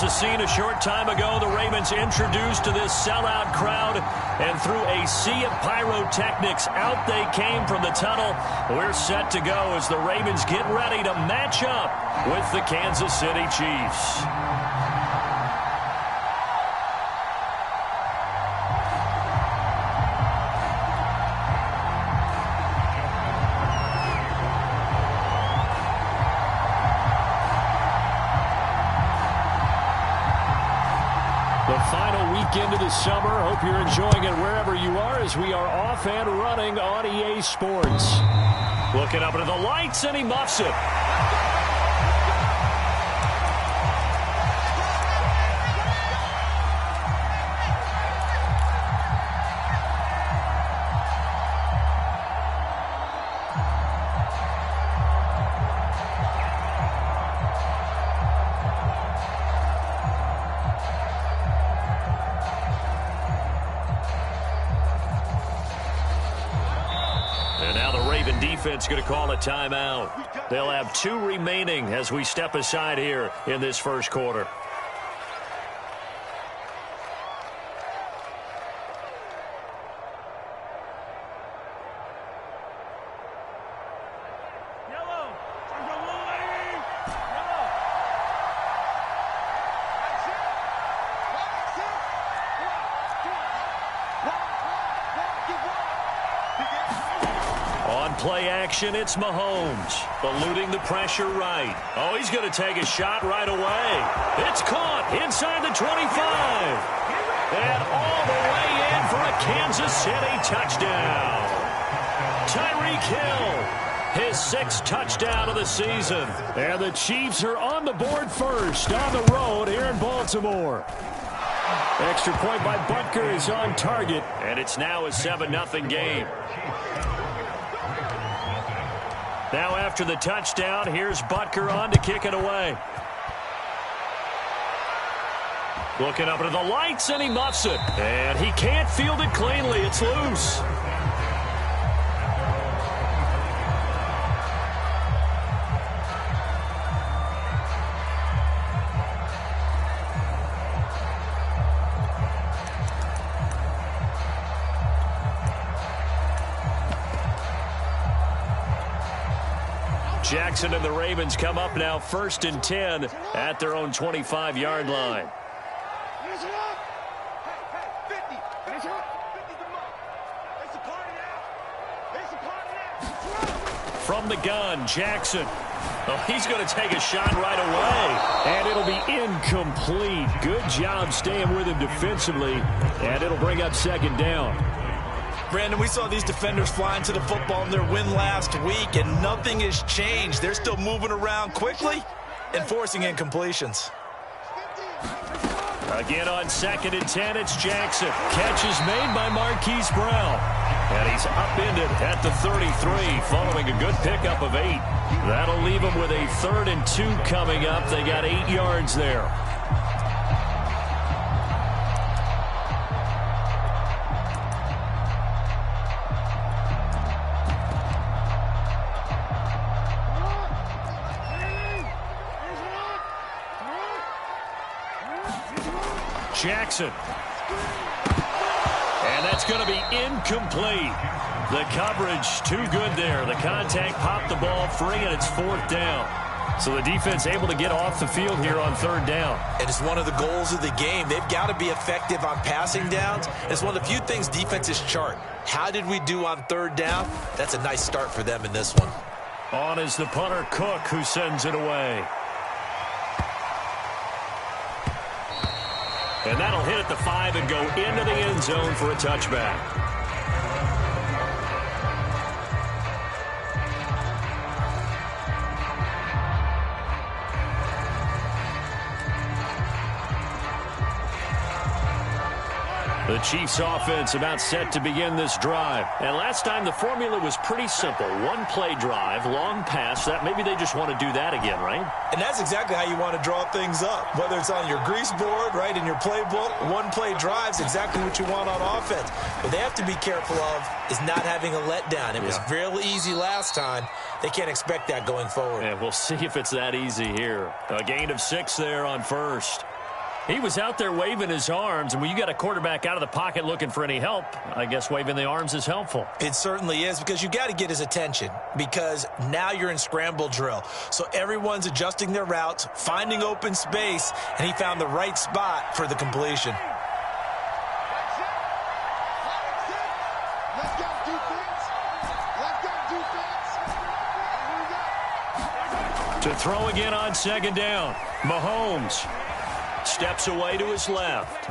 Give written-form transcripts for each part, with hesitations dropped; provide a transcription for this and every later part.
was a scene a short time ago. The Ravens introduced to this sellout crowd, and through a sea of pyrotechnics, out they came from the tunnel. We're set to go as the Ravens get ready to match up with the Kansas City Chiefs. Into the summer. Hope you're enjoying it wherever you are as we are off and running on EA Sports. Looking up into the lights, and he muffs it. Defense going to call a timeout. They'll have 2 remaining as we step aside here in this first quarter. Play action, it's Mahomes, eluding the pressure right. Oh, he's going to take a shot right away. It's caught inside the 25. And all the way in for a Kansas City touchdown. Tyreek Hill, his 6th touchdown of the season. And the Chiefs are on the board first on the road here in Baltimore. Extra point by Butker is on target. And it's now a 7-0 game. Now after the touchdown, here's Butker on to kick it away. Looking up into the lights, and he muffs it. And he can't field it cleanly. It's loose. Jackson and the Ravens come up now 1st and 10 at their own 25-yard line. From the gun, Jackson. Oh, he's going to take a shot right away. And it'll be incomplete. Good job staying with him defensively. And it'll bring up 2nd down. Brandon, we saw these defenders flying to the football in their win last week, and nothing has changed. They're still moving around quickly and forcing incompletions. Again on 2nd and 10, it's Jackson. Catch is made by Marquise Brown. And he's upended at the 33 following a good pickup of 8. That'll leave him with a 3rd and 2 coming up. They got 8 yards there. Jackson. And that's going to be incomplete. The coverage too good there. The contact popped the ball free, and it's 4th down. So the defense able to get off the field here on 3rd down. And it's one of the goals of the game. They've got to be effective on passing downs. It's one of the few things defenses chart. How did we do on 3rd down? That's a nice start for them in this one. On is the punter, Cook, who sends it away. And that'll hit at the 5 and go into the end zone for a touchback. The Chiefs offense about set to begin this drive. And last time the formula was pretty simple. 1-play drive, long pass. That maybe they just want to do that again, right? And that's exactly how you want to draw things up. Whether it's on your grease board, right, in your playbook, 1-play drive's exactly what you want on offense. What they have to be careful of is not having a letdown. It was real easy last time. They can't expect that going forward. And we'll see if it's that easy here. A gain of 6 there on first. He was out there waving his arms, and when you got a quarterback out of the pocket looking for any help, I guess waving the arms is helpful. It certainly is, because you got to get his attention, because now you're in scramble drill. So everyone's adjusting their routes, finding open space, and he found the right spot for the completion. To throw again on second down. Mahomes steps away to his left.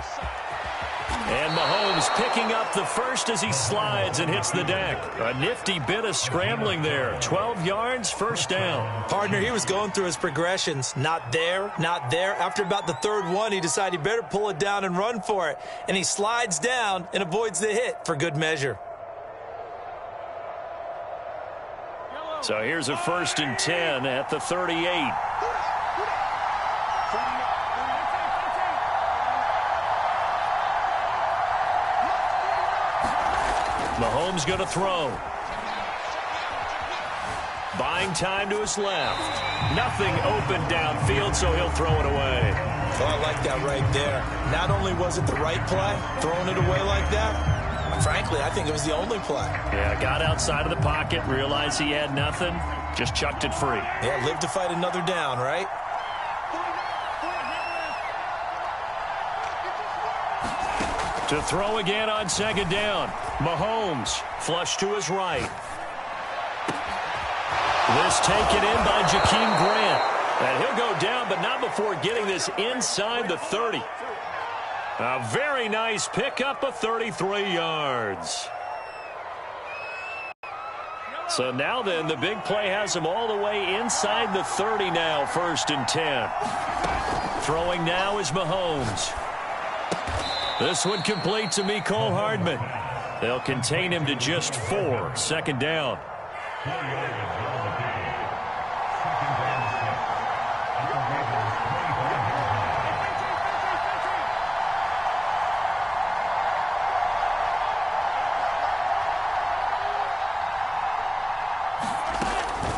And Mahomes picking up the first as he slides and hits the deck. A nifty bit of scrambling there. 12 yards, first down. Partner, he was going through his progressions. Not there, not there. After about the third one, he decided he better pull it down and run for it. And he slides down and avoids the hit for good measure. So here's a 1st and 10 at the 38. Mahomes going to throw. Buying time to his left. Nothing open downfield, so he'll throw it away. Oh, I like that right there. Not only was it the right play, throwing it away like that, frankly, I think it was the only play. Yeah, got outside of the pocket, realized he had nothing, just chucked it free. Yeah, live to fight another down, right? To throw again on second down. Mahomes, flush to his right. This taken in by Jakeem Grant. And he'll go down, but not before getting this inside the 30. A very nice pickup of 33 yards. So now then, the big play has him all the way inside the 30 now, 1st and 10. Throwing now is Mahomes. This one complete to Mecole Hardman. They'll contain him to just 4, 2nd down.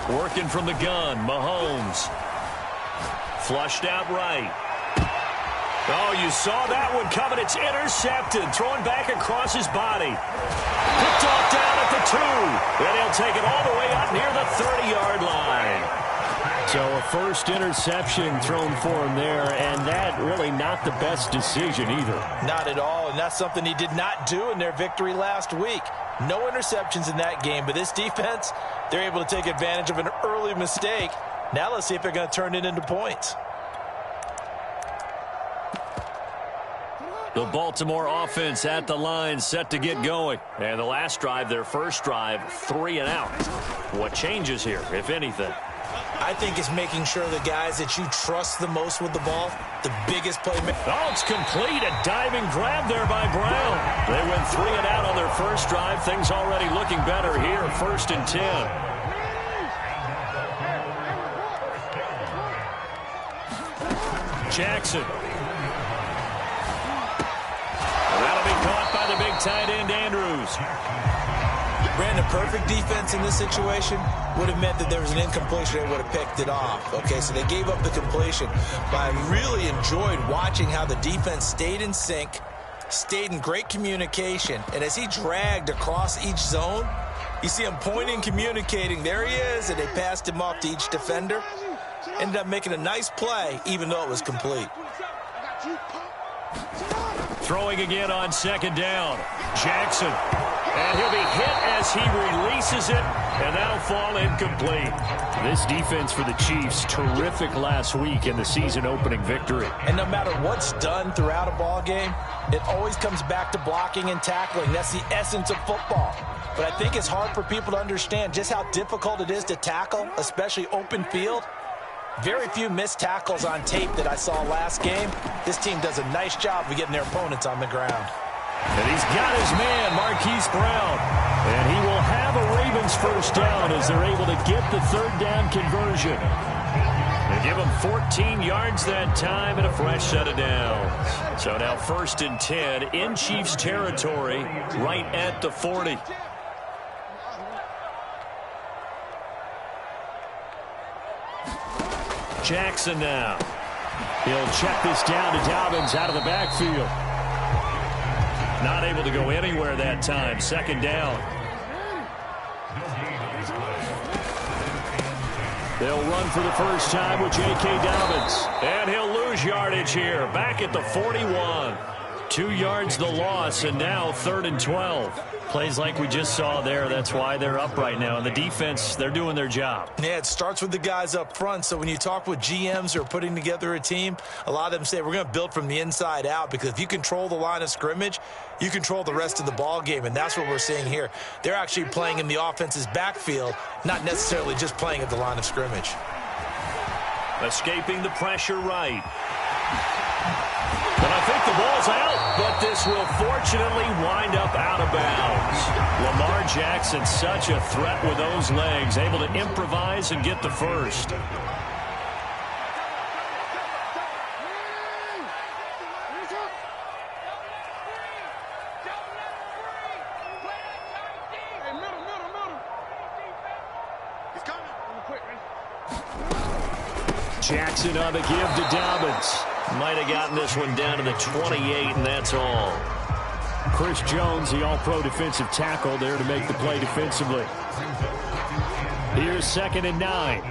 Working from the gun, Mahomes. Flushed out right. Oh, you saw that one coming. It's intercepted. Throwing back across his body. Picked off down at the 2. And he'll take it all the way up near the 30-yard line. So a first interception thrown for him there, and that really not the best decision either. Not at all, and that's something he did not do in their victory last week. No interceptions in that game, but this defense, they're able to take advantage of an early mistake. Now let's see if they're going to turn it into points. The Baltimore offense at the line, set to get going. And the last drive, their first drive, 3 and out. What changes here, if anything? I think it's making sure the guys that you trust the most with the ball, the biggest playmaker. Oh, it's complete. A diving grab there by Brown. They went 3 and out on their first drive. Things already looking better here, 1st and 10. Jackson. That'll be caught by the big tight end, Andrews. Brandon, perfect defense in this situation would have meant that there was an incompletion. They would have picked it off. Okay, so they gave up the completion. But I really enjoyed watching how the defense stayed in sync, stayed in great communication. And as he dragged across each zone, you see him pointing, communicating. There he is, and they passed him off to each defender. Ended up making a nice play, even though it was complete. Throwing again on 2nd down. Jackson. And he'll be hit as he releases it, and that'll fall incomplete. This defense for the Chiefs, terrific last week in the season-opening victory. And no matter what's done throughout a ball game, it always comes back to blocking and tackling. That's the essence of football. But I think it's hard for people to understand just how difficult it is to tackle, especially open field. Very few missed tackles on tape that I saw last game. This team does a nice job of getting their opponents on the ground. And he's got his man, Marquise Brown. And he will have a Ravens first down as they're able to get the 3rd down conversion. They give him 14 yards that time and a fresh set of downs. So now 1st and 10 in Chiefs territory right at the 40. Jackson now. He He'll check this down to Dobbins out of the backfield. Not able to go anywhere that time. Second down. They'll run for the first time with J.K. Dobbins. And he'll lose yardage here. Back at the 41. 2 yards the loss, and now 3rd and 12. Plays like we just saw there. That's why they're up right now. And the defense, they're doing their job. Yeah, it starts with the guys up front. So when you talk with GMs who are putting together a team, a lot of them say we're going to build from the inside out, because if you control the line of scrimmage, you control the rest of the ball game, and that's what we're seeing here. They're actually playing in the offense's backfield, not necessarily just playing at the line of scrimmage. Escaping the pressure right. And I think the ball's out, but this will fortunately wind up out of bounds. Lamar Jackson, such a threat with those legs, able to improvise and get the first. Jackson on the give to Dobbins. Might have gotten this one down to the 28, and that's all. Chris Jones, the all-pro defensive tackle, there to make the play defensively. Here's 2nd and 9.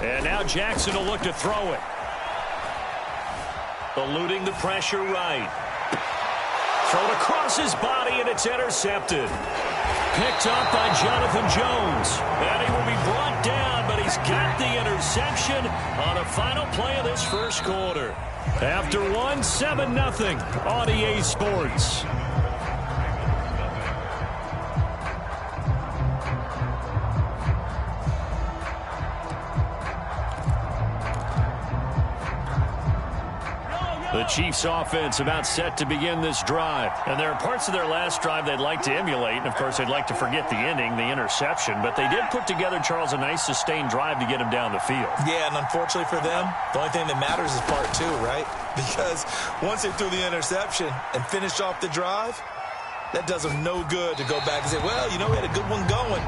And now Jackson will look to throw it. Eluding the pressure right. Thrown across his body, and it's intercepted. Picked up by Jonathan Jones. And he will be brought down, but he's got the interception on the final play of this first quarter. After one, 7-0 on EA Sports. The Chiefs offense about set to begin this drive. And there are parts of their last drive they'd like to emulate. And, of course, they'd like to forget the ending, the interception. But they did put together, Charles, a nice sustained drive to get him down the field. Yeah, and unfortunately for them, the only thing that matters is part 2, right? Because once they threw the interception and finished off the drive, that does them no good to go back and say, well, you know, we had a good one going.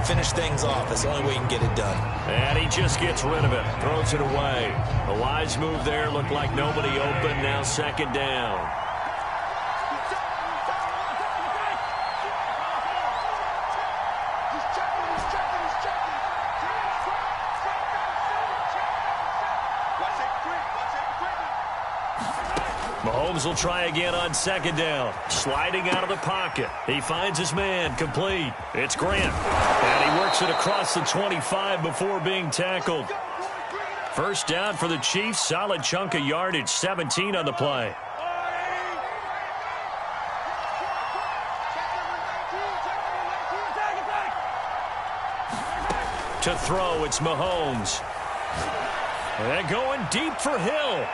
Finish things off. That's the only way you can get it done. And he just gets rid of it. Throws it away. A wise move there. Looked like nobody open. Now 2nd down. Mahomes will try again on 2nd down. Sliding out of the pocket. He finds his man. Complete. It's Grant. And he works it across the 25 before being tackled. First down for the Chiefs. Solid chunk of yardage. 17 on the play. To throw, it's Mahomes. And going deep for Hill.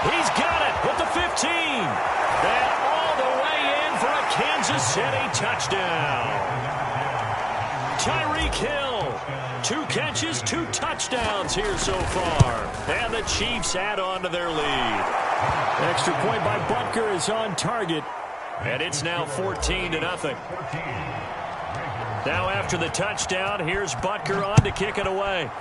He's got it with the 15. And all the way in for a Kansas City touchdown. Tyreek Hill. 2 catches, 2 touchdowns here so far. And the Chiefs add on to their lead. Extra point by Butker is on target. And it's now 14-0. Now after the touchdown, here's Butker on to kick it away.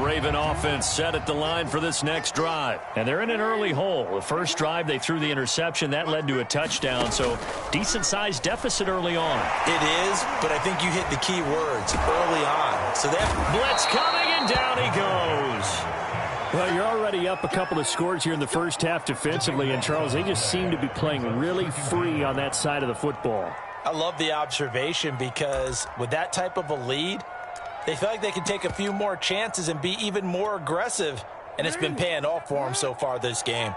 Raven offense set at the line for this next drive. And they're in an early hole. The first drive, they threw the interception. That led to a touchdown. So decent-sized deficit early on. It is, but I think you hit the key words early on. So that blitz coming, and down he goes. Well, you're already up a couple of scores here in the first half defensively. And, Charles, they just seem to be playing really free on that side of the football. I love the observation because with that type of a lead, they feel like they can take a few more chances and be even more aggressive, and it's been paying off for them so far this game.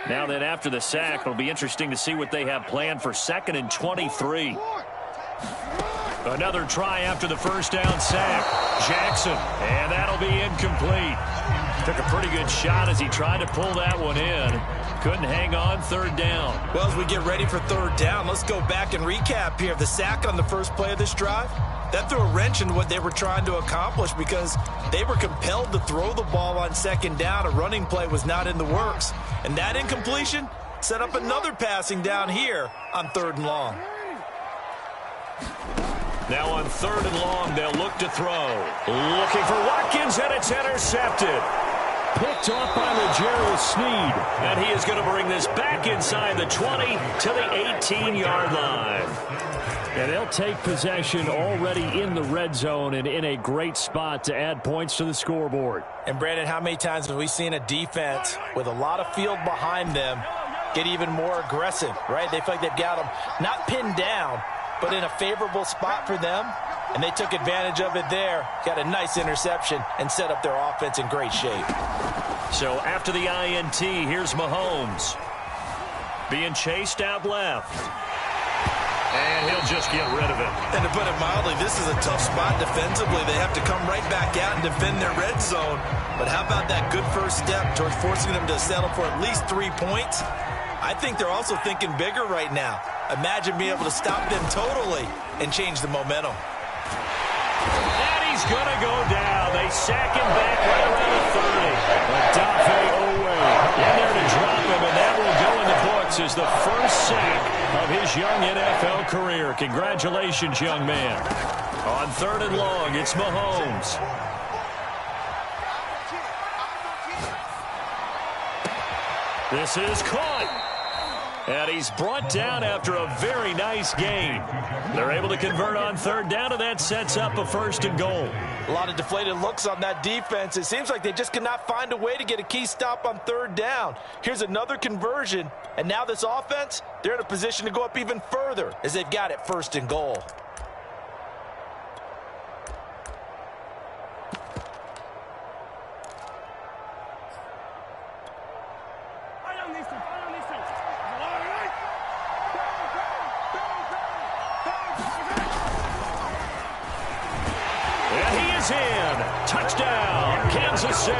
Now then, after the sack, it'll be interesting to see what they have planned for 2nd and 23. Another try after the first down sack. Jackson, and that'll be incomplete. Took a pretty good shot as he tried to pull that one in. Couldn't hang on. 3rd down. Well, as we get ready for 3rd down, let's go back and recap here. The sack on the first play of this drive. That threw a wrench in what they were trying to accomplish because they were compelled to throw the ball on second down. A running play was not in the works. And that incompletion set up another passing down here on 3rd and long. Now on 3rd and long, they'll look to throw. Looking for Watkins, and it's intercepted. Picked off by Legero Sneed. And he is going to bring this back inside the 20 to the 18-yard line. And they'll take possession already in the red zone and in a great spot to add points to the scoreboard. And, Brandon, how many times have we seen a defense with a lot of field behind them get even more aggressive, right? They feel like they've got them not pinned down, but in a favorable spot for them, and they took advantage of it there, got a nice interception, and set up their offense in great shape. So after the INT, here's Mahomes. Being chased out left. And he'll just get rid of it. And to put it mildly, this is a tough spot defensively. They have to come right back out and defend their red zone. But how about that good first step towards forcing them to settle for at least 3 points? I think they're also thinking bigger right now. Imagine being able to stop them totally and change the momentum. And he's going to go down. They sack him back right around the 30. Dafe Owe in there to drop him, and that will go in the books as the first sack of his young NFL career. Congratulations, young man. On 3rd and long, it's Mahomes. This is caught. And he's brought down after a very nice gain. They're able to convert on 3rd down, and that sets up a 1st and goal. A lot of deflated looks on that defense. It seems like they just cannot find a way to get a key stop on 3rd down. Here's another conversion, and now this offense, they're in a position to go up even further as they've got it 1st and goal. Touchdown, Kansas City.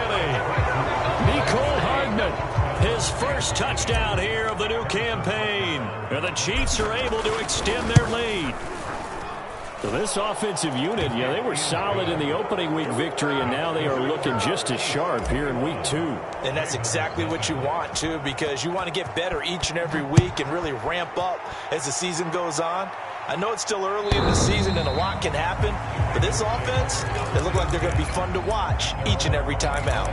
Nicole Hardman, his first touchdown here of the new campaign. And the Chiefs are able to extend their lead. So this offensive unit, yeah, they were solid in the opening week victory, and now they are looking just as sharp here in week 2. And that's exactly what you want, too, because you want to get better each and every week and really ramp up as the season goes on. I know it's still early in the season and a lot can happen, but this offense, they look like they're going to be fun to watch each and every time out.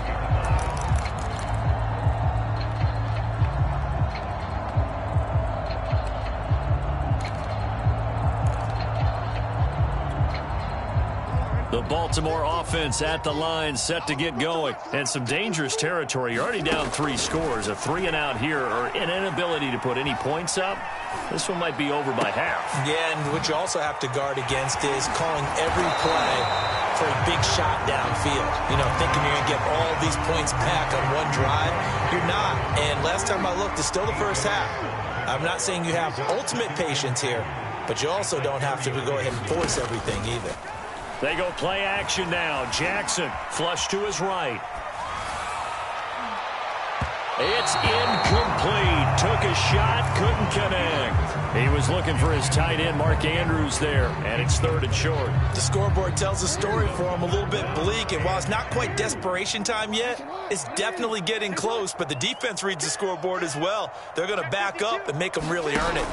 The Baltimore offense at the line, set to get going. And some dangerous territory. You're already down 3 scores. A 3-and-out here, or an inability to put any points up. This one might be over by half. Yeah, and what you also have to guard against is calling every play for a big shot downfield. You know, thinking you're going to get all these points back on one drive. You're not. And last time I looked, it's still the first half. I'm not saying you have ultimate patience here, but you also don't have to go ahead and force everything either. They go play action now. Jackson flush to his right. It's incomplete. Took a shot, couldn't connect. He was looking for his tight end, Mark Andrews, there, and it's 3rd and short. The scoreboard tells a story for him, a little bit bleak, and while it's not quite desperation time yet, it's definitely getting close, but the defense reads the scoreboard as well. They're going to back up and make them really earn it.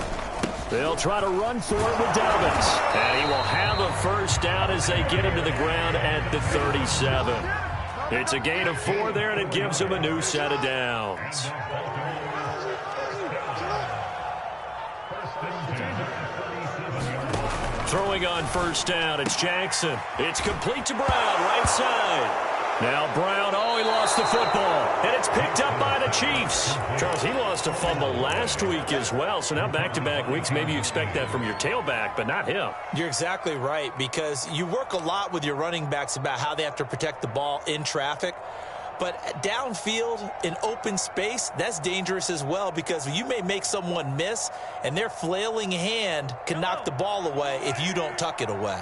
They'll try to run for it with Dobbins. And he will have a first down as they get him to the ground at the 37. It's a gain of 4 there, and it gives him a new set of downs. Throwing on first down, it's Jackson. It's complete to Brown, right side. Now Brown, he lost the football, and it's picked up by the Chiefs. Charles, he lost a fumble last week as well, so now back-to-back weeks, maybe you expect that from your tailback, but not him. You're exactly right, because you work a lot with your running backs about how they have to protect the ball in traffic. But downfield, in open space, that's dangerous as well, because you may make someone miss, and their flailing hand can knock the ball away if you don't tuck it away.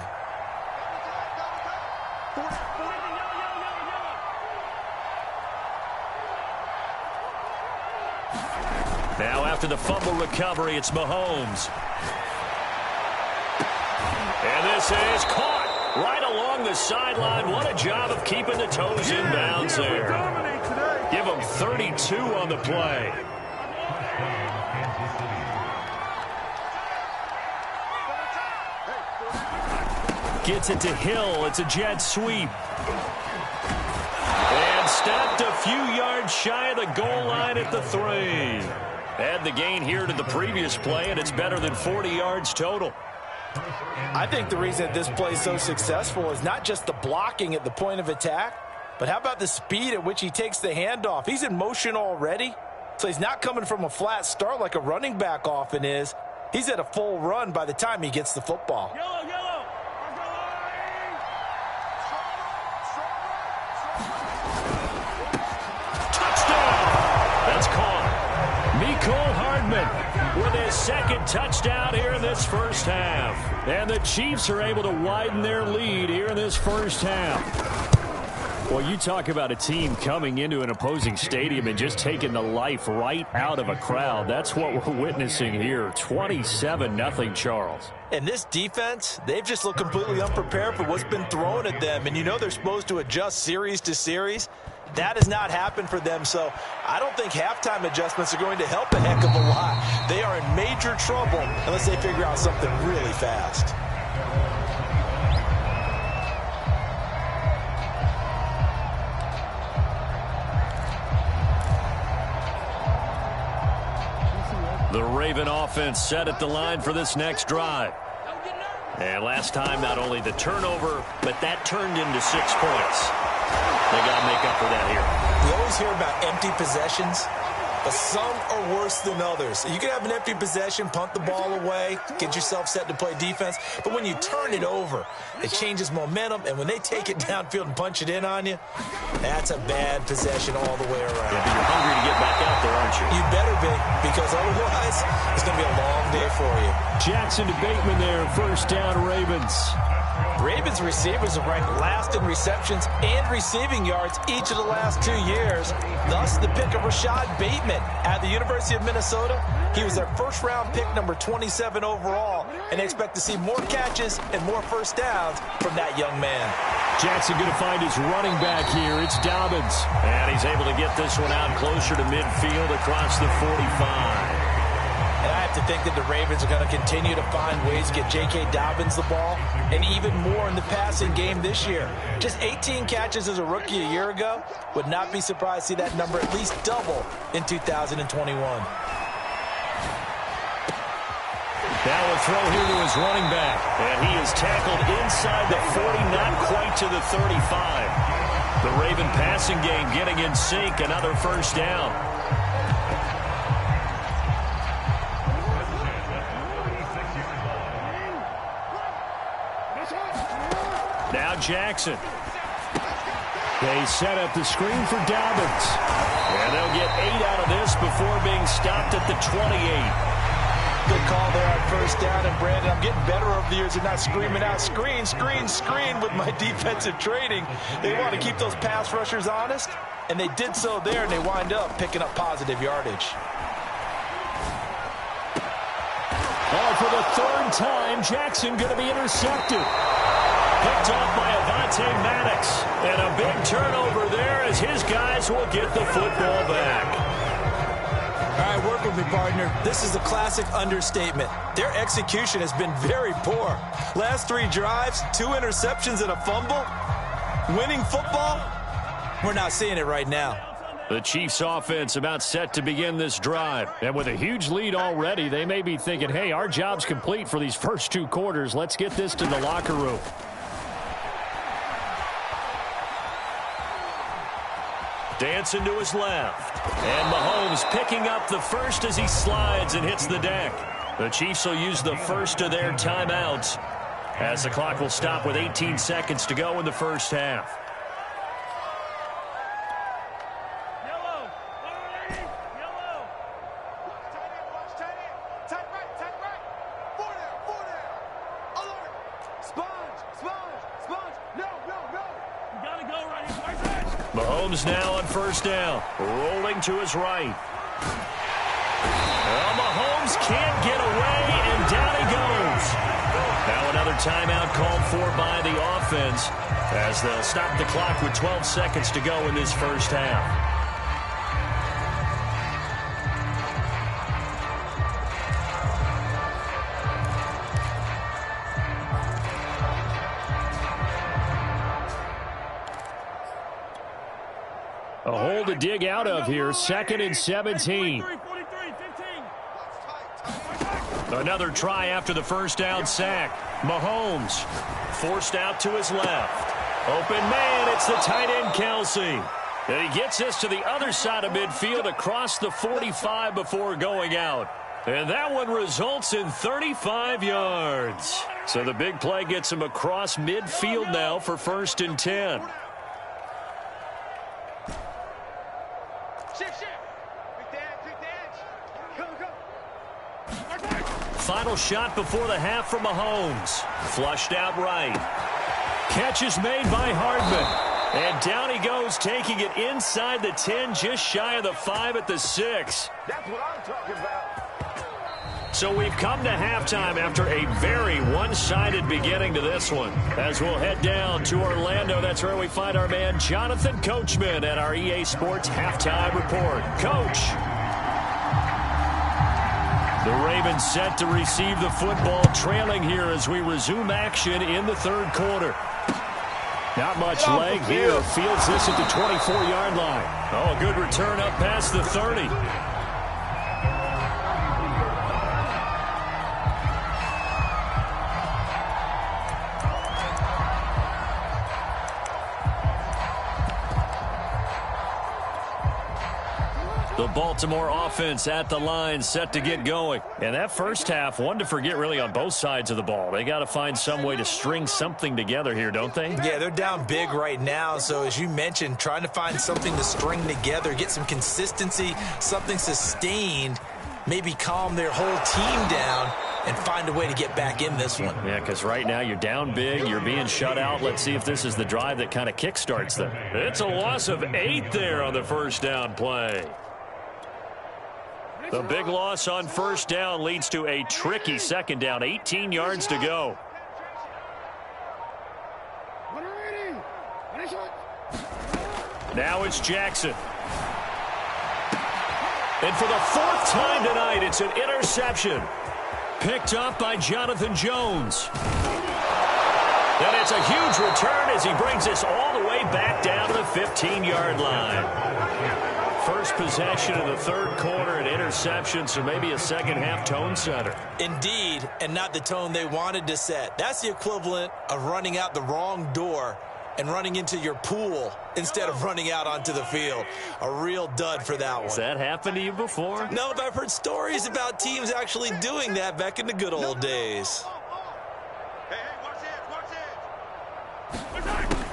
Now after the fumble recovery, it's Mahomes. And this is caught. the sideline. What a job of keeping the toes in bounds there. Give them 32 on the play. Gets it to Hill. It's a jet sweep. And stopped a few yards shy of the goal line at the 3. Add the gain here to the previous play, and it's better than 40 yards total. I think the reason that this play is so successful is not just the blocking at the point of attack, but how about the speed at which he takes the handoff? He's in motion already, so he's not coming from a flat start like a running back often is. He's at a full run by the time he gets the football. Cole Hardman with his second touchdown here in this first half. And the Chiefs are able to widen their lead here in this first half. Well, you talk about a team coming into an opposing stadium and just taking the life right out of a crowd. That's what we're witnessing here. 27-0, Charles. And this defense, they've just looked completely unprepared for what's been thrown at them. And you know they're supposed to adjust series to series. That has not happened for them, so I don't think halftime adjustments are going to help a heck of a lot. They are in major trouble unless they figure out something really fast. The Raven offense set at the line for this next drive. And last time, not only the turnover, but that turned into 6 points. They got to make up for that here. We always hear about empty possessions, but some are worse than others. You can have an empty possession, punt the ball away, get yourself set to play defense, but when you turn it over, it changes momentum, and when they take it downfield and punch it in on you, that's a bad possession all the way around. Yeah, but you're hungry to get back out there, aren't you? You better be, because otherwise, it's going to be a long day for you. Jackson to Bateman there, first down, Ravens. Ravens receivers have ranked last in receptions and receiving yards each of the last 2 years. Thus, the pick of Rashad Bateman at the University of Minnesota. He was their first-round pick, number 27 overall, and they expect to see more catches and more first downs from that young man. Jackson going to find his running back here. It's Dobbins. And he's able to get this one out closer to midfield across the 45. And I have to think that the Ravens are going to continue to find ways to get J.K. Dobbins the ball, and even more in the passing game this year. Just 18 catches as a rookie a year ago. Would not be surprised to see that number at least double in 2021. Now a throw here to his running back. And he is tackled inside the 40, not quite to the 35. The Raven passing game getting in sync, another first down. Now Jackson. They set up the screen for Dobbins. And they'll get 8 out of this before being stopped at the 28. Good call there on first down. And Brandon, I'm getting better over the years of not screaming out screen, screen, screen with my defensive training. They want to keep those pass rushers honest, and they did so there, and they wind up picking up positive yardage. Oh, for the third time, Jackson going to be intercepted. Picked off by Avonte Maddox. And a big turnover there as his guys will get the football back. All right, work with me, partner. This is a classic understatement. Their execution has been very poor. Last 3 drives, 2 interceptions and a fumble. Winning football? We're not seeing it right now. The Chiefs offense about set to begin this drive. And with a huge lead already, they may be thinking, hey, our job's complete for these first 2 quarters. Let's get this to the locker room. Dancing to his left. And Mahomes picking up the first as he slides and hits the deck. The Chiefs will use the first of their timeouts as the clock will stop with 18 seconds to go in the first half. Mahomes now on first down, rolling to his right. Well, Mahomes can't get away, and down he goes. Now another timeout called for by the offense. as they'll stop the clock with 12 seconds to go in this first half. A hole to dig out of here, 2nd and 17. Another try after the first down sack. Mahomes forced out to his left. Open man, it's the tight end Kelsey. And he gets this to the other side of midfield across the 45 before going out. And that one results in 35 yards. So the big play gets him across midfield now for 1st and 10. Final shot before the half from Mahomes. Flushed out right. Catch is made by Hardman. And down he goes, taking it inside the 10, just shy of the 5 at the 6. That's what I'm talking about. So we've come to halftime after a very one-sided beginning to this one. As we'll head down to Orlando, that's where we find our man Jonathan Coachman at our EA Sports Halftime Report. Coach. The Ravens set to receive the football, trailing here as we resume action in the 3rd quarter. Not much leg here. Fields this at the 24-yard line. Oh, a good return up past the 30. The Baltimore offense at the line, set to get going. And that first half, one to forget really on both sides of the ball. They got to find some way to string something together here, don't they? Yeah, they're down big right now. So as you mentioned, trying to find something to string together, get some consistency, something sustained, maybe calm their whole team down and find a way to get back in this one. Yeah, because right now you're down big, you're being shut out. Let's see if this is the drive that kind of kickstarts them. It's a loss of 8 there on the first down play. The big loss on first down leads to a tricky 2nd down, 18 yards to go. Now it's Jackson. And for the 4th time tonight, it's an interception. Picked up by Jonathan Jones. And it's a huge return as he brings us all the way back down to the 15-yard line. First possession of the 3rd quarter, an interception, so maybe a second-half tone setter. Indeed, and not the tone they wanted to set. That's the equivalent of running out the wrong door and running into your pool instead of running out onto the field. A real dud for that one. Has that happened to you before? No, but I've heard stories about teams actually doing that back in the good old days.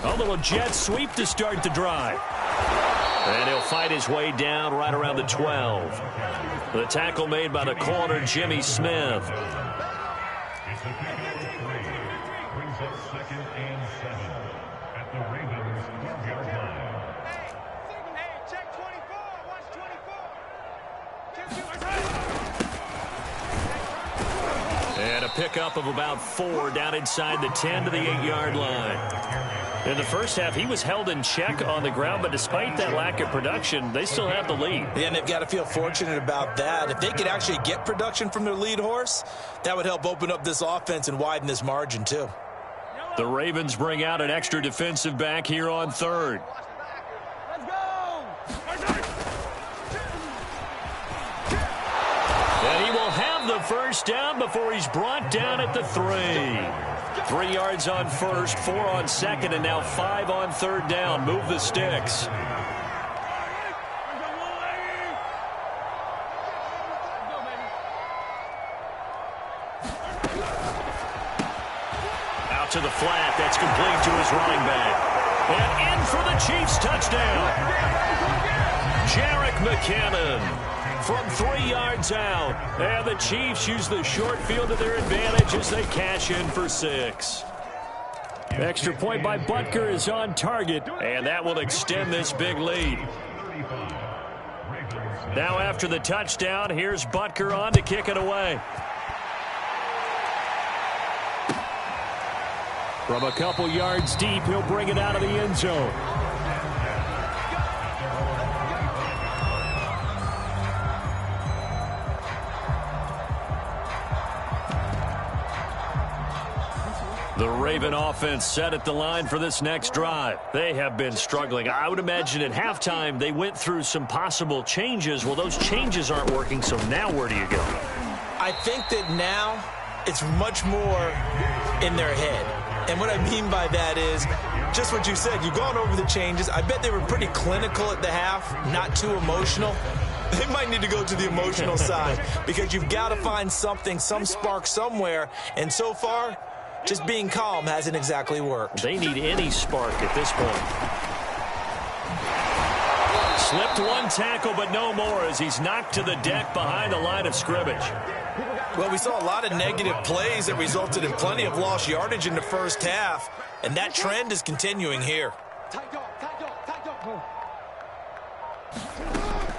A little jet sweep to start the drive. And he'll fight his way down right around the 12. The tackle made by the corner, Jimmy Smith. And a pickup of about 4 down inside the 10 to the 8-yard line. In the first half, he was held in check on the ground, but despite that lack of production, they still have the lead. Yeah, and they've got to feel fortunate about that. If they could actually get production from their lead horse, that would help open up this offense and widen this margin, too. The Ravens bring out an extra defensive back here on 3rd. Let's go! And he will have the first down before he's brought down at the 3. 3 yards on first, 4 on second, and now 5 on 3rd down. Move the sticks. Out to the flat. That's complete to his running back. And in for the Chiefs touchdown. Jerick McKinnon from 3 yards out. And the Chiefs use the short field to their advantage as they cash in for 6. Extra point by Butker is on target, and that will extend this big lead. Now after the touchdown, here's Butker on to kick it away. From a couple yards deep, he'll bring it out of the end zone. The Raven offense set at the line for this next drive. They have been struggling. I would imagine at halftime they went through some possible changes. Well, those changes aren't working, so now where do you go? I think that now it's much more in their head. And what I mean by that is just what you said. You've gone over the changes. I bet they were pretty clinical at the half, not too emotional. They might need to go to the emotional side because you've got to find something, some spark somewhere. And so far, just being calm hasn't exactly worked. They need any spark at this point. Slipped one tackle, but no more as he's knocked to the deck behind the line of scrimmage. Well, we saw a lot of negative plays that resulted in plenty of lost yardage in the first half, and that trend is continuing here.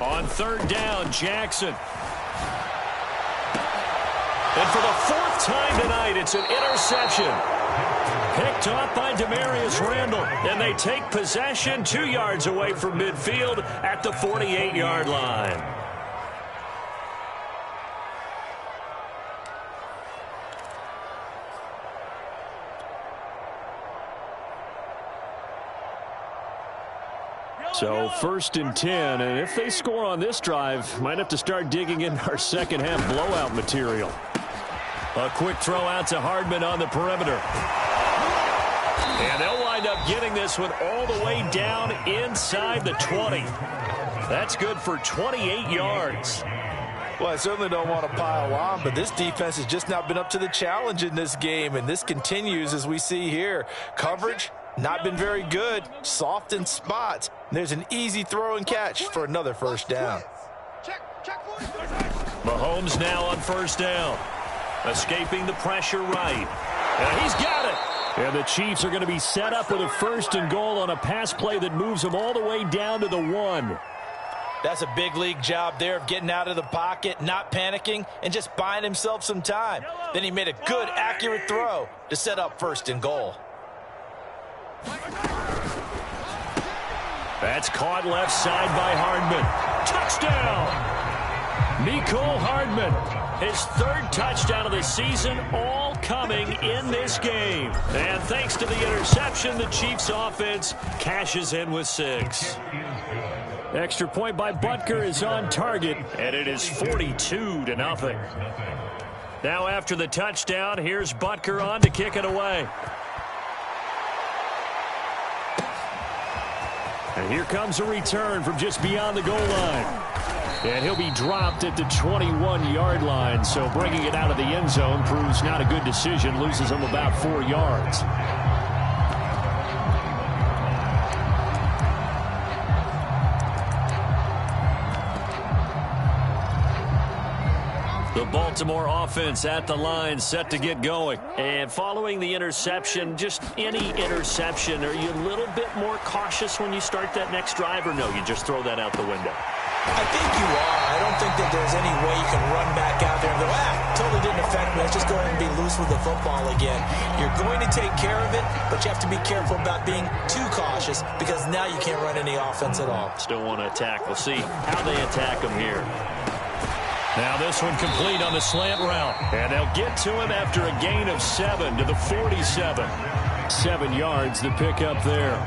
On third down, Jackson. And for the fourth time tonight, it's an interception. Picked off by Demarius Randall. And they take possession 2 yards away from midfield at the 48-yard line. So 1st and 10, and if they score on this drive, might have to start digging in our second half blowout material. A quick throw out to Hardman on the perimeter. And they'll wind up getting this one all the way down inside the 20. That's good for 28 yards. Well, I certainly don't want to pile on, but this defense has just not been up to the challenge in this game, and this continues as we see here. Coverage, not been very good. Soft in spots. There's an easy throw and catch for another first down. Mahomes now on first down. Escaping the pressure right. And he's got it. And the Chiefs are going to be set up with a 1st and goal on a pass play that moves them all the way down to the 1. That's a big league job there of getting out of the pocket, not panicking, and just buying himself some time. Then he made a good, accurate throw to set up 1st and goal. That's caught left side by Hardman. Touchdown! Mecole Hardman, his 3rd touchdown of the season, all coming in this game. And thanks to the interception, the Chiefs offense cashes in with 6. Extra point by Butker is on target, and it is 42-0. Now after the touchdown, here's Butker on to kick it away. And here comes a return from just beyond the goal line. And he'll be dropped at the 21-yard line, so bringing it out of the end zone proves not a good decision, loses him about 4 yards. The Baltimore offense at the line, set to get going. And following the interception, just any interception, are you a little bit more cautious when you start that next drive, or no, you just throw that out the window? I think you are. I don't think that there's any way you can run back out there and go, totally didn't affect me. Let's just go ahead and be loose with the football again. You're going to take care of it, but you have to be careful about being too cautious because now you can't run any offense at all. Still want to attack. We'll see how they attack them here. Now this one complete on the slant route. And they'll get to him after a gain of 7 to the 47. 7 yards, the pickup there.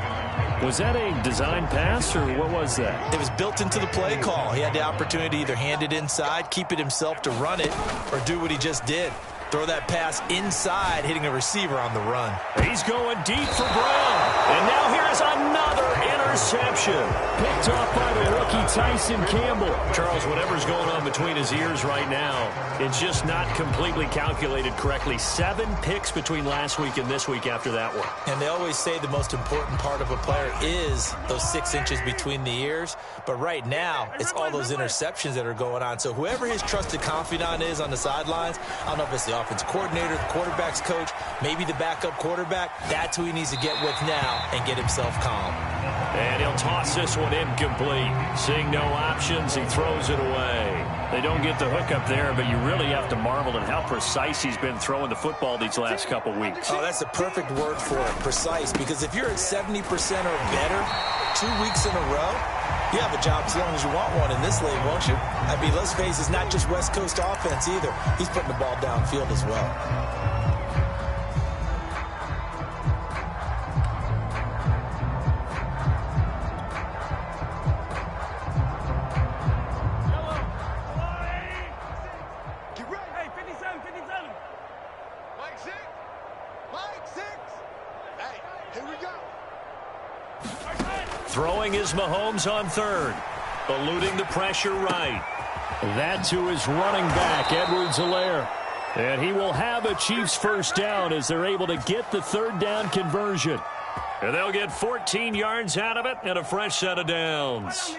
Was that a design pass, or what was that? It was built into the play call. He had the opportunity to either hand it inside, keep it himself to run it, or do what he just did. Throw that pass inside, hitting a receiver on the run. He's going deep for Brown. And now here's another interception. Picked off by the rookie Tyson Campbell. Charles, whatever's going on between his ears right now, it's just not completely calculated correctly. 7 picks between last week and this week after that one. And they always say the most important part of a player is those 6 inches between the ears. But right now, it's all those interceptions that are going on. So whoever his trusted confidant is on the sidelines, I don't know if it's the offense coordinator, the quarterback's coach, maybe the backup quarterback. That's who he needs to get with now and get himself calm. And he'll toss this one incomplete. Seeing no options, he throws it away. They don't get the hook up there, but you really have to marvel at how precise he's been throwing the football these last couple weeks. Oh, that's the perfect word for it, precise, because if you're at 70% or better 2 weeks in a row, you have a job as long as you want one in this league, won't you? I mean, let's face it, it's not just West Coast offense either. He's putting the ball downfield as well. Throwing is Mahomes on third. Eluding the pressure right. That's who is running back, Edwards-Helaire. And he will have a Chiefs first down as they're able to get the third down conversion. And they'll get 14 yards out of it and a fresh set of downs.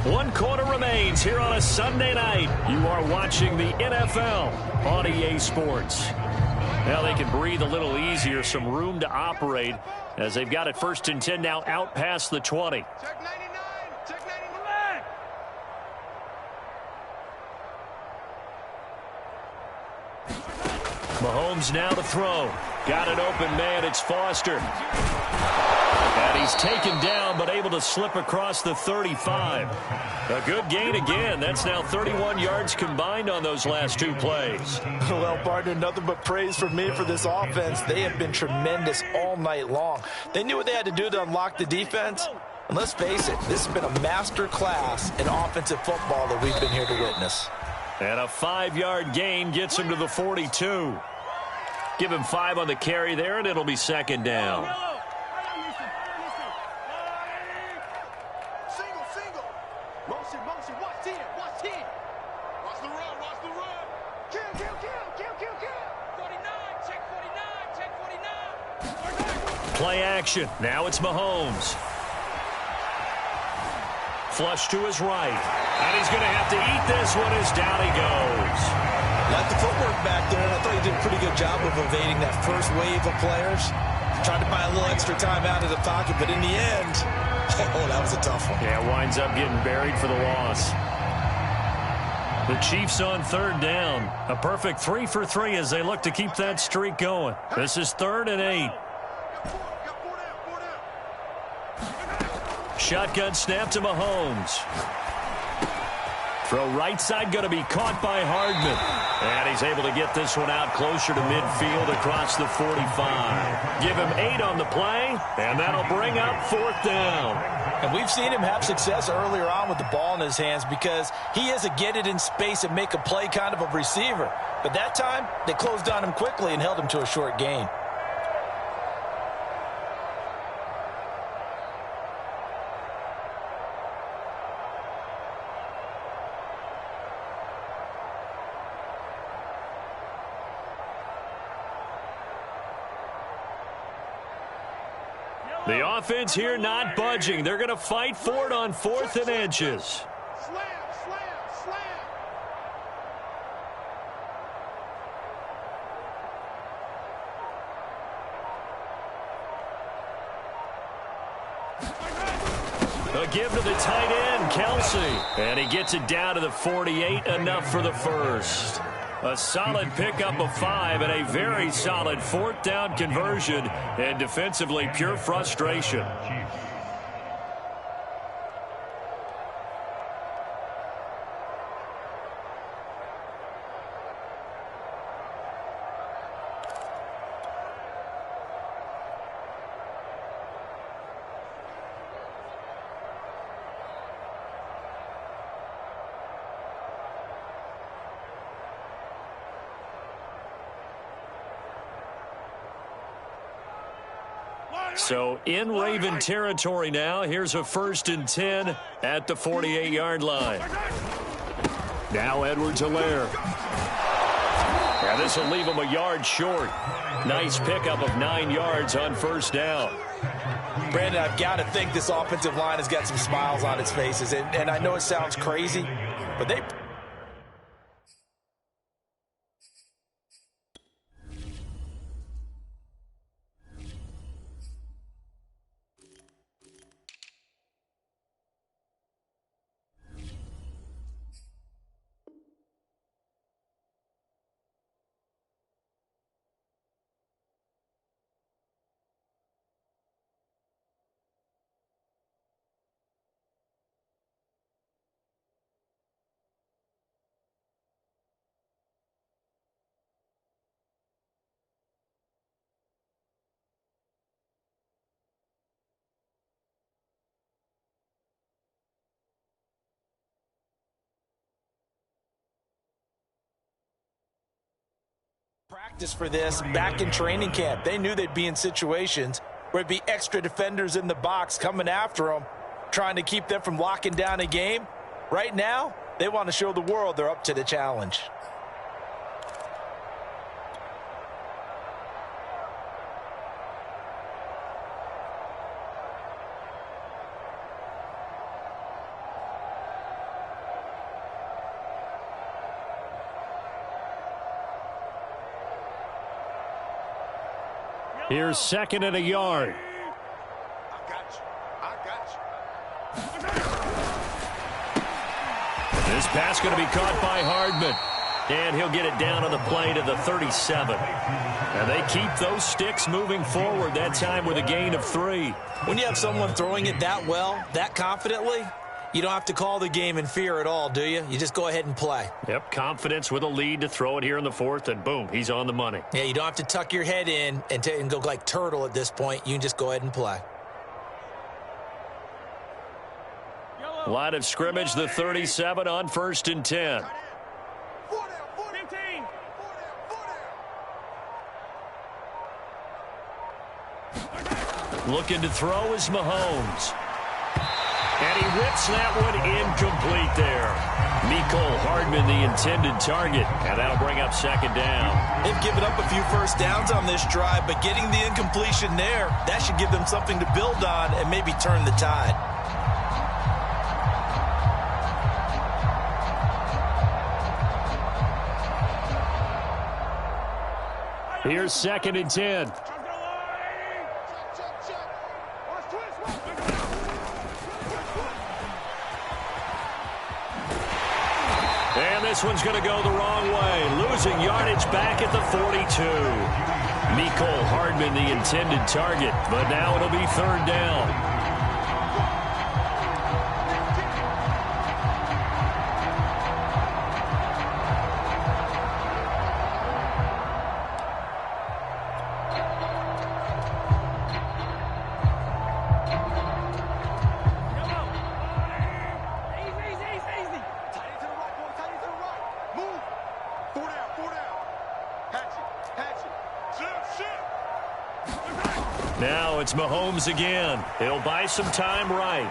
One quarter remains here on a Sunday night. You are watching the NFL on EA Sports. Now they can breathe a little easier, some room to operate as they've got it 1st and 10 now out past the 20. Check 99. Check 99. Mahomes now to throw. Got an open man. It's Foster. And he's taken down, but able to slip across the 35. A good gain again. That's now 31 yards combined on those last 2 plays. Well, partner, nothing but praise from me for this offense. They have been tremendous all night long. They knew what they had to do to unlock the defense. And let's face it, this has been a master class in offensive football that we've been here to witness. And a 5-yard gain gets him to the 42. Give him 5 on the carry there, and it'll be 2nd down. Play action. Now it's Mahomes. Flush to his right. And he's going to have to eat this one as down he goes. Like the footwork back there, and I thought he did a pretty good job of evading that first wave of players. Tried to buy a little extra time out of the pocket, but in the end, oh, that was a tough one. Yeah, winds up getting buried for the loss. The Chiefs on 3rd down. A perfect 3 for 3 as they look to keep that streak going. This is 3rd and 8. Shotgun snap to Mahomes. Throw right side going to be caught by Hardman. And he's able to get this one out closer to midfield across the 45. Give him 8 on the play, and that'll bring up 4th down. And we've seen him have success earlier on with the ball in his hands because he is a get it in space and make a play kind of a receiver. But that time, they closed on him quickly and held him to a short gain. The offense here not budging. They're going to fight for it on 4th and inches. Slam, slam, slam. A give to the tight end, Kelsey. And he gets it down to the 48, enough for the first. A solid pickup of 5 and a very solid 4th down conversion. And defensively, pure frustration. So in Raven territory now. Here's a 1st and 10 at the 48-yard line. Now Edwards-Helaire. Yeah, this will leave him a yard short. Nice pickup of 9 yards on 1st down. Brandon, I've got to think this offensive line has got some smiles on its faces. And I know it sounds crazy, but they... Practice for this back in training camp. They knew they'd be in situations where it'd be extra defenders in the box coming after them, trying to keep them from locking down a game. Right now, they want to show the world they're up to the challenge. Here's second and a yard. I got you. This pass going to be caught by Hardman. And he'll get it down on the play to the 37. And they keep those sticks moving forward, that time with a gain of 3. When you have someone throwing it that well, that confidently, you don't have to call the game in fear at all, do you? You just go ahead and play. Yep, confidence with a lead to throw it here in the fourth, and boom, he's on the money. Yeah, you don't have to tuck your head in and go like turtle at this point. You can just go ahead and play. Line of scrimmage, the 37 on 1st and 10. 15. Looking to throw is Mahomes. And he rips that one incomplete there. Mecole Hardman, the intended target. And that'll bring up second down. They've given up a few first downs on this drive, but getting the incompletion there, that should give them something to build on and maybe turn the tide. Here's second and 10. Check. Watch twist. And this one's going to go the wrong way. Losing yardage back at the 42. Mecole Hardman, the intended target. But now it'll be third down. Now it's Mahomes again. He'll buy some time right.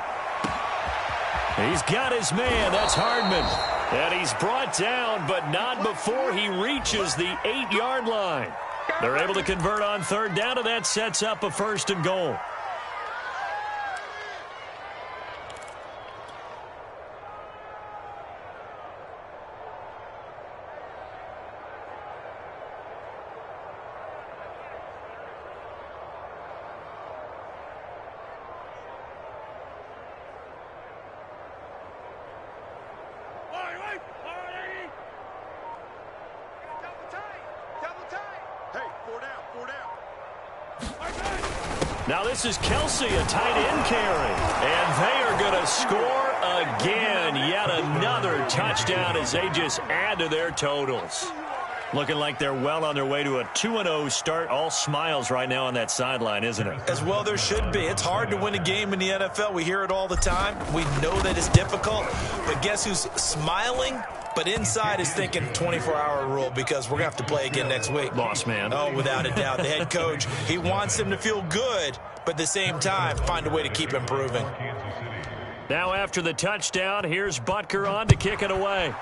He's got his man. That's Hardman. And he's brought down, but not before he reaches the 8-yard line. They're able to convert on third down, and that sets up a first and goal. Now this is Kelsey, a tight end carry. And they are going to score again. Yet another touchdown as they just add to their totals. Looking like they're well on their way to a 2-0 start. All smiles right now on that sideline, isn't it? As well there should be. It's hard to win a game in the NFL. We hear it all the time. We know that it's difficult. But guess who's smiling? But inside is thinking 24-hour rule because we're going to have to play again next week. Boss man. Oh, without a doubt. The head coach, he wants him to feel good, but at the same time, find a way to keep improving. Now after the touchdown, here's Butker on to kick it away.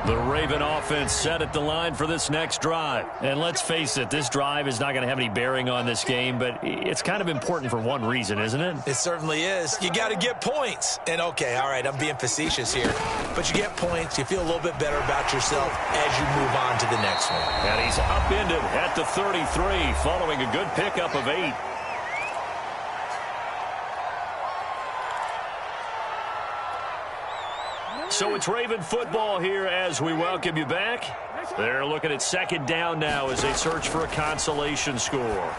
The Raven offense set at the line for this next drive. And let's face it, this drive is not going to have any bearing on this game, but it's kind of important for one reason, isn't it? It certainly is. You got to get points. And, okay, all right, I'm being facetious here. But you get points, you feel a little bit better about yourself as you move on to the next one. And he's upended at the 33 following a good pickup of 8. So it's Raven football here as we welcome you back. They're looking at second down now as they search for a consolation score.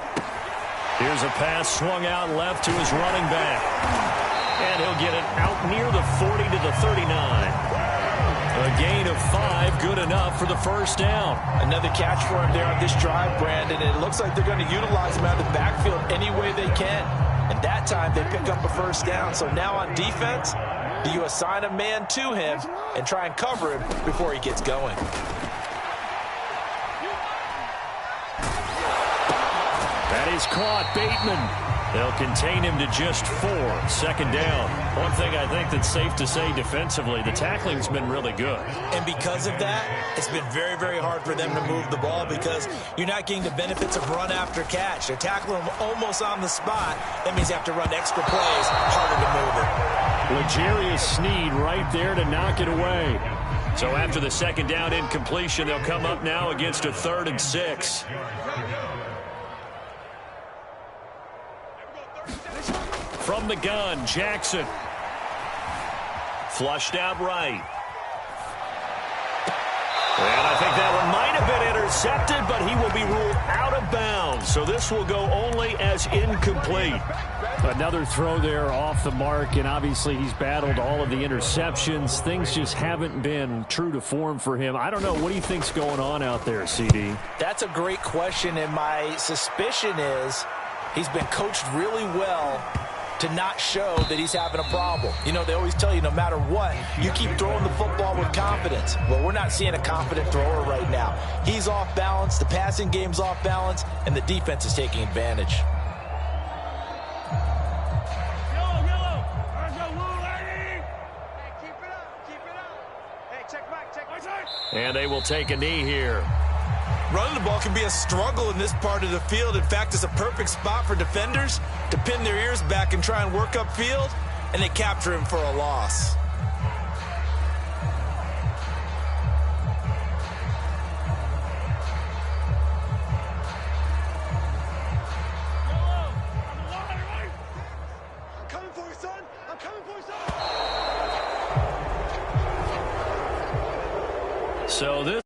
Here's a pass swung out left to his running back. And he'll get it out near the 40 to the 39. A gain of 5, good enough for the first down. Another catch for him there on this drive, Brandon. It looks like they're going to utilize him out of the backfield any way they can. And that time they pick up a first down. So now on defense, do you assign a man to him and try and cover him before he gets going? That is caught. Bateman. They'll contain him to just 4. Second down. One thing I think that's safe to say defensively, the tackling's been really good. And because of that, it's been very, very hard for them to move the ball because you're not getting the benefits of run after catch. They're tackling him almost on the spot. That means you have to run extra plays, harder to move it. L'Jarius Sneed right there to knock it away. So after the second down incompletion, they'll come up now against a 3rd and 6. From the gun, Jackson. Flushed out right. And I think that one might have been intercepted, but he will be ruled out of bounds. So this will go only as incomplete. Another throw there off the mark, and obviously he's battled all of the interceptions. Things just haven't been true to form for him. I don't know. What do you think's going on out there, CD? That's a great question, and my suspicion is he's been coached really well to not show that he's having a problem. You know, they always tell you no matter what, you keep throwing the football with confidence. Well, we're not seeing a confident thrower right now. He's off balance, the passing game's off balance, and the defense is taking advantage. And they will take a knee here. Running the ball can be a struggle in this part of the field. In fact, it's a perfect spot for defenders to pin their ears back and try and work upfield, and they capture him for a loss. I'm coming for you, son. I'm coming for you, son. So this